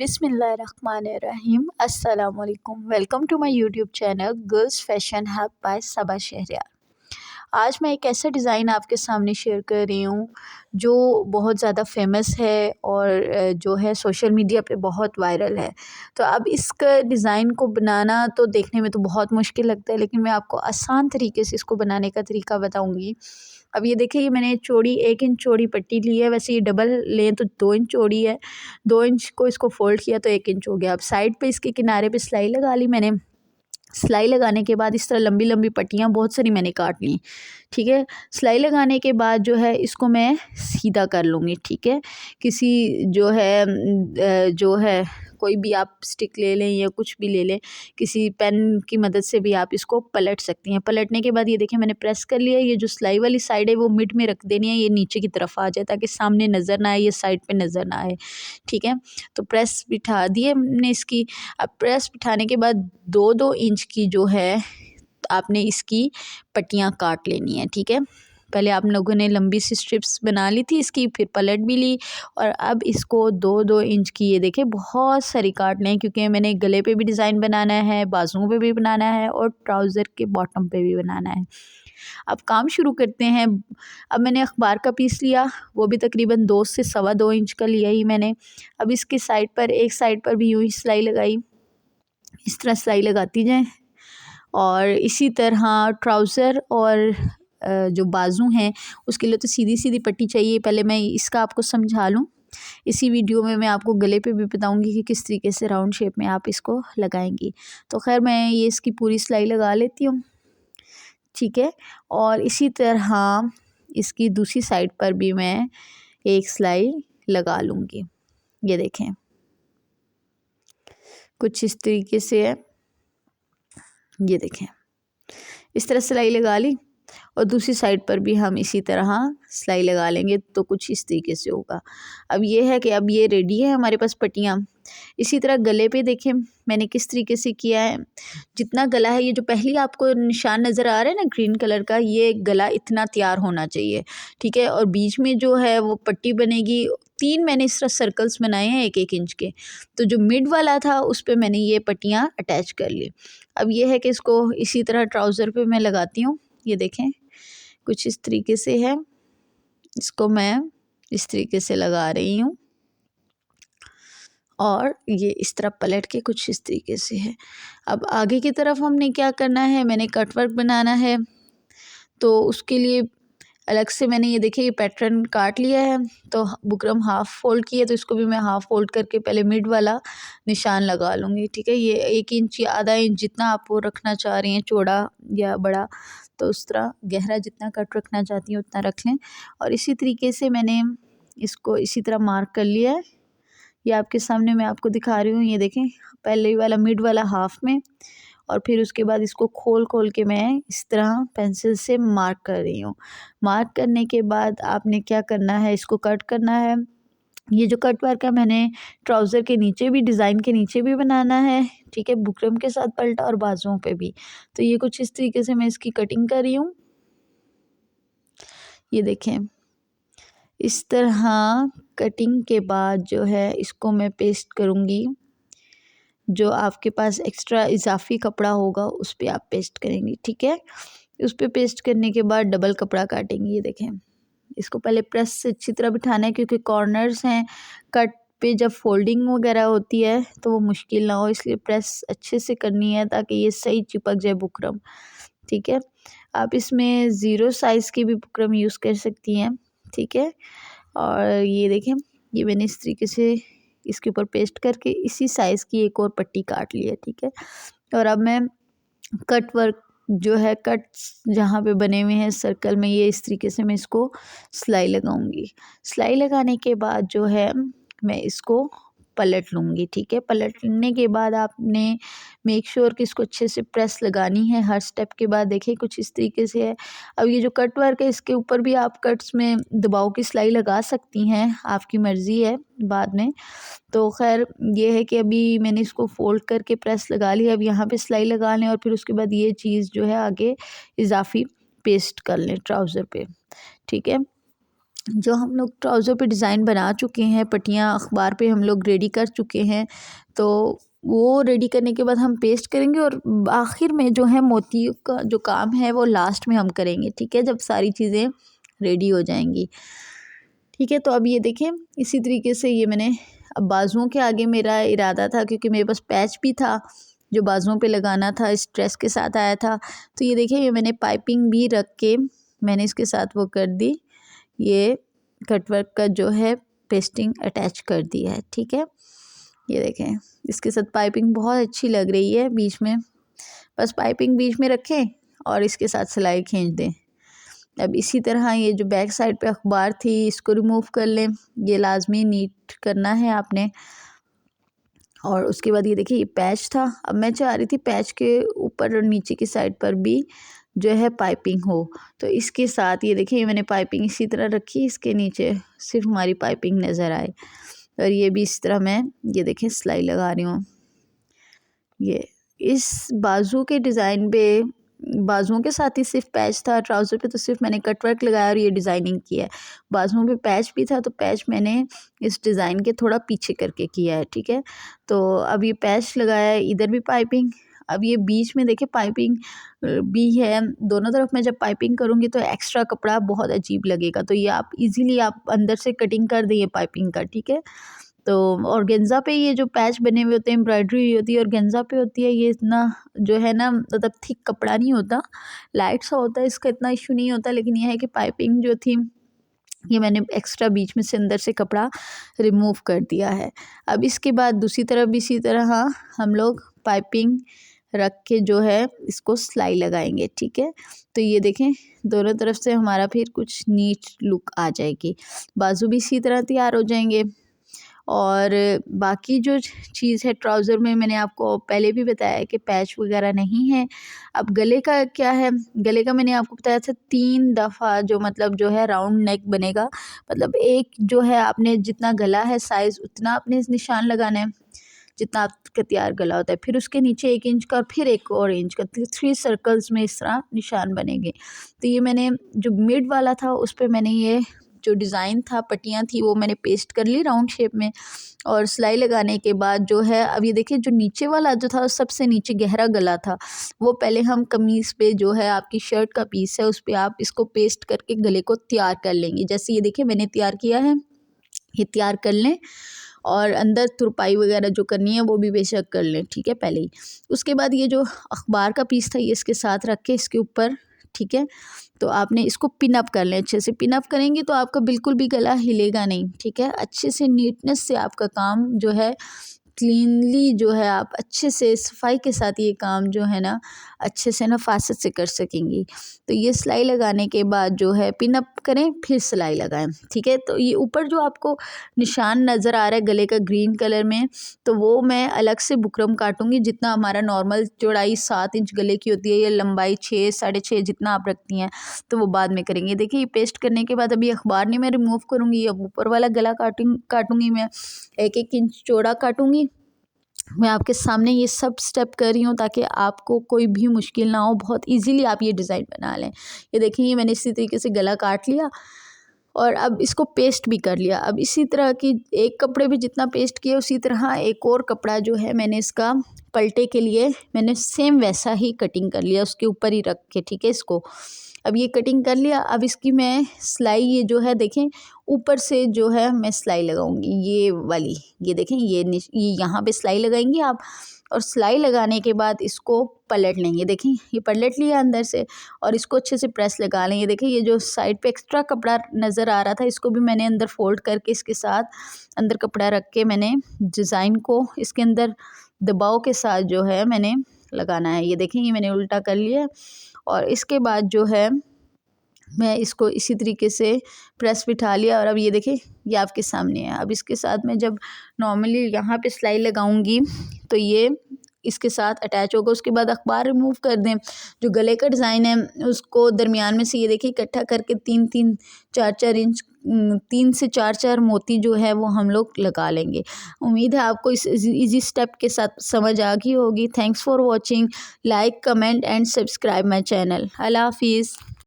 बिस्मिल्लाहिर्रहमानिर्रहीम अस्सलाम वालेकुम। Welcome to my YouTube channel Girls Fashion Hub by Saba Shahriyar. आज मैं एक ऐसा डिज़ाइन आपके सामने शेयर कर रही हूँ जो बहुत ज़्यादा फेमस है और जो है सोशल मीडिया पे बहुत वायरल है। तो अब इसका डिज़ाइन को बनाना तो देखने में तो बहुत मुश्किल लगता है, लेकिन मैं आपको आसान तरीके से इसको बनाने का तरीका बताऊँगी। अब ये देखिए, ये मैंने चौड़ी 1 इंच चौड़ी पट्टी ली है। वैसे ये डबल लें तो 2 इंच चौड़ी है। 2 इंच को इसको फ़ोल्ड किया तो 1 इंच हो गया। अब साइड पे इसके किनारे पे सिलाई लगा ली मैंने। सिलाई लगाने के बाद इस तरह लंबी लंबी पट्टियाँ बहुत सारी मैंने काट ली। ठीक है, सिलाई लगाने के बाद जो है इसको मैं सीधा कर लूँगी। ठीक है, किसी जो है कोई भी आप स्टिक ले लें या कुछ भी ले लें, किसी पेन की मदद से भी आप इसको पलट सकती हैं। पलटने के बाद ये देखिए मैंने प्रेस कर लिया। ये जो सिलाई वाली साइड है वो मिड में रख देनी है, ये नीचे की तरफ आ जाए ताकि सामने नज़र ना आए, ये साइड पे नज़र ना आए। ठीक है, तो प्रेस बिठा दिए हमने इसकी। अब प्रेस बिठाने के बाद 2-2 इंच की जो है आपने इसकी पट्टियाँ काट लेनी है। ठीक है, पहले आप लोगों ने लंबी सी स्ट्रिप्स बना ली थी इसकी, फिर पलट भी ली और अब इसको 2-2 इंच की ये देखिए बहुत सारी काट लें, क्योंकि मैंने गले पे भी डिज़ाइन बनाना है, बाजुओं पे भी बनाना है और ट्राउज़र के बॉटम पे भी बनाना है। अब काम शुरू करते हैं। अब मैंने अखबार का पीस लिया, वो भी तकरीबन 2 से सवा 2 इंच का लिया ही मैंने। अब इसकी साइड पर एक साइड पर भी यूँ ही सिलाई लगाई, इस तरह सिलाई लगाती जाएँ और इसी तरह ट्राउज़र और जो बाजू हैं उसके लिए तो सीधी सीधी पट्टी चाहिए। पहले मैं इसका आपको समझा लूँ, इसी वीडियो में मैं आपको गले पे भी बताऊंगी कि किस तरीके से राउंड शेप में आप इसको लगाएंगी। तो खैर मैं ये इसकी पूरी सिलाई लगा लेती हूँ। ठीक है, और इसी तरह इसकी दूसरी साइड पर भी मैं एक सिलाई लगा लूँगी। ये देखें कुछ इस तरीके से है, ये देखें इस तरह सिलाई लगा ली और दूसरी साइड पर भी हम इसी तरह सिलाई लगा लेंगे तो कुछ इस तरीके से होगा। अब ये है कि अब ये रेडी है हमारे पास पट्टियाँ। इसी तरह गले पे देखें मैंने किस तरीके से किया है। जितना गला है, ये जो पहली आपको निशान नज़र आ रहा है ना ग्रीन कलर का, ये गला इतना तैयार होना चाहिए। ठीक है, और बीच में जो है वो पट्टी बनेगी। 3 मैंने इस तरह सर्कल्स बनाए हैं 1-1 इंच के। तो जो मिड वाला था उस पर मैंने ये पट्टियाँ अटैच कर ली। अब ये है कि इसको इसी तरह ट्राउज़र पे मैं लगाती हूँ। ये देखें कुछ इस तरीके से है, इसको मैं इस तरीके से लगा रही हूँ और ये इस तरह पलट के कुछ इस तरीके से है। अब आगे की तरफ हमने क्या करना है, मैंने कट वर्क बनाना है तो उसके लिए अलग से मैंने ये देखिए ये पैटर्न काट लिया है। तो बुकरम हाफ़ फोल्ड किया तो इसको भी मैं हाफ़ फोल्ड करके पहले मिड वाला निशान लगा लूँगी। ठीक है, ये 1 इंच या आधा इंच जितना आप वो रखना चाह रही हैं, चौड़ा या बड़ा, तो उस तरह गहरा जितना कट रखना चाहती हैं उतना रख लें। और इसी तरीके से मैंने इसको इसी तरह मार्क कर लिया है। ये आपके सामने मैं आपको दिखा रही हूँ। ये देखें पहले वाला मिड वाला हाफ में और फिर उसके बाद इसको खोल खोल के मैं इस तरह पेंसिल से मार्क कर रही हूँ। मार्क करने के बाद आपने क्या करना है, इसको कट करना है। ये जो कट वर्क है मैंने ट्राउज़र के नीचे भी, डिज़ाइन के नीचे भी बनाना है। ठीक है, बुकरम के साथ पलटा और बाजुओं पे भी। तो ये कुछ इस तरीके से मैं इसकी कटिंग कर रही हूँ। ये देखें इस तरह कटिंग के बाद जो है इसको मैं पेस्ट करूँगी। जो आपके पास एक्स्ट्रा इजाफी कपड़ा होगा उस पे आप पेस्ट करेंगी। ठीक है, उस पे पेस्ट करने के बाद डबल कपड़ा काटेंगी। ये देखें इसको पहले प्रेस से अच्छी तरह बिठाना है, क्योंकि कॉर्नर्स हैं कट पे, जब फोल्डिंग वगैरह होती है तो वो मुश्किल ना हो, इसलिए प्रेस अच्छे से करनी है ताकि ये सही चिपक जाए बुकरम। ठीक है, आप इसमें 0 साइज़ की भी बुकरम यूज़ कर सकती हैं। ठीक है, और ये देखें ये मैंने इस तरीके से इसके ऊपर पेस्ट करके इसी साइज़ की एक और पट्टी काट ली है। ठीक है, और अब मैं कट वर्क जो है, कट्स जहाँ पे बने हुए हैं सर्कल में, ये इस तरीके से मैं इसको सिलाई लगाऊंगी। सिलाई लगाने के बाद जो है मैं इसको पलट लूँगी। ठीक है, पलटने के बाद आपने मेक श्योर कि इसको अच्छे से प्रेस लगानी है हर स्टेप के बाद। देखिए कुछ इस तरीके से है। अब ये जो कट वर्क है इसके ऊपर भी आप कट्स में दबाव की सिलाई लगा सकती हैं, आपकी मर्ज़ी है बाद में। तो खैर ये है कि अभी मैंने इसको फ़ोल्ड करके प्रेस लगा लिया। अब यहाँ पे सिलाई लगा लें और फिर उसके बाद ये चीज़ जो है आगे इजाफ़ी पेस्ट कर लें ट्राउज़र पे। ठीक है, जो हम लोग ट्राउज़र पे डिज़ाइन बना चुके हैं, पट्टियाँ अखबार पे हम लोग रेडी कर चुके हैं, तो वो रेडी करने के बाद हम पेस्ट करेंगे और आखिर में जो है मोती का जो काम है वो लास्ट में हम करेंगे, ठीक है, जब सारी चीज़ें रेडी हो जाएंगी। ठीक है, तो अब ये देखें इसी तरीके से ये मैंने अब बाजुओं के आगे मेरा इरादा था, क्योंकि मेरे पास पैच भी था जो बाजुओं पे लगाना था, इस ड्रेस के साथ आया था। तो ये देखिए ये मैंने पाइपिंग भी रख के मैंने इसके साथ वो कर दी, ये कटवर्क का जो है पेस्टिंग अटैच कर दी है। ठीक है, ये देखें इसके साथ पाइपिंग बहुत अच्छी लग रही है बीच में, बस पाइपिंग बीच में रखें और इसके साथ सिलाई खींच दें। अब इसी तरह ये जो बैक साइड पे अखबार थी इसको रिमूव कर लें, ये लाजमी नीट करना है आपने। और उसके बाद ये देखिए ये पैच था, अब मैं चाह रही थी पैच के ऊपर और नीचे की साइड पर भी जो है पाइपिंग हो, तो इसके साथ ये देखिए मैंने पाइपिंग इसी तरह रखी, इसके नीचे सिर्फ हमारी पाइपिंग नज़र आए। और ये भी इस तरह मैं ये देखें सिलाई लगा रही हूँ। ये इस बाजू के डिज़ाइन पे बाजुओं के साथ ही सिर्फ पैच था, ट्राउज़र पे तो सिर्फ मैंने कटवर्क लगाया और ये डिज़ाइनिंग किया है। बाजुओं पे पैच भी था, तो पैच मैंने इस डिज़ाइन के थोड़ा पीछे करके किया है। ठीक है, तो अब ये पैच लगाया है, इधर भी पाइपिंग, अब ये बीच में देखिए पाइपिंग भी है, दोनों तरफ मैं जब पाइपिंग करूँगी तो एक्स्ट्रा कपड़ा बहुत अजीब लगेगा, तो ये आप इजीली आप अंदर से कटिंग कर दें पाइपिंग का। ठीक है, तो ऑर्गेन्जा पे ये जो पैच बने हुए होते हैं, एम्ब्रॉयडरी होती है ऑर्गेन्जा पे होती है, ये इतना जो है ना मतलब थिक कपड़ा नहीं होता, लाइट सा होता है, इसका इतना इशू नहीं होता। लेकिन यह है कि पाइपिंग जो थी ये मैंने एक्स्ट्रा बीच में से अंदर से कपड़ा रिमूव कर दिया है। अब इसके बाद दूसरी तरफ भी इसी तरह हम लोग पाइपिंग रख के जो है इसको सिलाई लगाएंगे। ठीक है, तो ये देखें दोनों तरफ से हमारा फिर कुछ नीट लुक आ जाएगी, बाजू भी इसी तरह तैयार हो जाएंगे। और बाकी जो चीज़ है ट्राउज़र में मैंने आपको पहले भी बताया कि पैच वगैरह नहीं है। अब गले का क्या है, गले का मैंने आपको बताया था 3 दफ़ा जो मतलब जो है राउंड नेक बनेगा, मतलब एक जो है आपने जितना गला है साइज़ उतना आपने निशान लगाना है, जितना आपका तैयार गला होता है, फिर उसके नीचे 1 इंच का और फिर 1 और इंच का, 3 सर्कल्स में इस तरह निशान बनेंगे। तो ये मैंने जो मिड वाला था उस पर मैंने ये जो डिज़ाइन था पट्टियाँ थी वो मैंने पेस्ट कर ली राउंड शेप में, और सिलाई लगाने के बाद जो है अब ये देखिए जो नीचे वाला जो था सबसे नीचे गहरा गला था, वो पहले हम कमीज़ पे जो है आपकी शर्ट का पीस है उस पर आप इसको पेस्ट करके गले को तैयार कर लेंगे। जैसे ये देखिए मैंने तैयार किया है, ये तैयार कर लें और अंदर तुरपाई वगैरह जो करनी है वो भी बेशक कर लें। ठीक है, पहले ही उसके बाद ये जो अखबार का पीस था ये इसके साथ रख के इसके ऊपर, ठीक है, तो आपने इसको पिन अप कर लें, अच्छे से पिन अप करेंगे तो आपका बिल्कुल भी गला हिलेगा नहीं। ठीक है, अच्छे से नीटनेस से आपका काम जो है क्लीनली जो है आप अच्छे से सफाई के साथ ये काम जो है ना अच्छे से नफासत से कर सकेंगी। तो ये सिलाई लगाने के बाद जो है पिन अप करें फिर सिलाई लगाएं। ठीक है, तो ये ऊपर जो आपको निशान नज़र आ रहा है गले का ग्रीन कलर में, तो वो मैं अलग से बुकरम काटूंगी, जितना हमारा नॉर्मल चौड़ाई 7 इंच गले की होती है या लंबाई 6 साढ़े 6 जितना आप रखती हैं तो वो बाद में करेंगे। देखिए ये पेस्ट करने के बाद अभी अखबार नहीं मैं रिमूव करूँगी, अब ऊपर वाला गला काटूंगी मैं 1-1 इंच चौड़ा काटूंगी। मैं आपके सामने ये सब स्टेप कर रही हूँ ताकि आपको कोई भी मुश्किल ना हो, बहुत इजीली आप ये डिज़ाइन बना लें। ये देखिए ये मैंने इसी तरीके से गला काट लिया और अब इसको पेस्ट भी कर लिया। अब इसी तरह की एक कपड़े पे जितना पेस्ट किया उसी तरह एक और कपड़ा जो है मैंने इसका पलटे के लिए मैंने सेम वैसा ही कटिंग कर लिया उसके ऊपर ही रख के। ठीक है, इसको अब ये कटिंग कर लिया। अब इसकी मैं सिलाई ये जो है देखें ऊपर से जो है मैं सिलाई लगाऊंगी ये वाली, ये देखें ये यहाँ पे सिलाई लगाएंगी आप, और सिलाई लगाने के बाद इसको पलट लेंगे। देखें ये पलट लिया अंदर से और इसको अच्छे से प्रेस लगा लेंगे। देखें ये जो साइड पे एक्स्ट्रा कपड़ा नज़र आ रहा था इसको भी मैंने अंदर फोल्ड करके इसके साथ अंदर कपड़ा रख के मैंने डिज़ाइन को इसके अंदर दबाव के साथ जो है मैंने लगाना है। ये देखें ये मैंने उल्टा कर लिया और इसके बाद जो है मैं इसको इसी तरीके से प्रेस बिठा लिया और अब ये देखें ये आपके सामने है। अब इसके साथ मैं जब नॉर्मली यहाँ पे सिलाई लगाऊंगी तो ये इसके साथ अटैच होगा। उसके बाद अखबार रिमूव कर दें, जो गले का डिज़ाइन है उसको दरमियान में से ये देखिए इकट्ठा करके 3-3 4-4 इंच 3 से 4-4 मोती जो है वो हम लोग लगा लेंगे। उम्मीद है आपको इस इजी स्टेप के साथ समझ आ गई होगी। Thanks for watching, like comment and subscribe my channel. अल्लाह हाफिज़।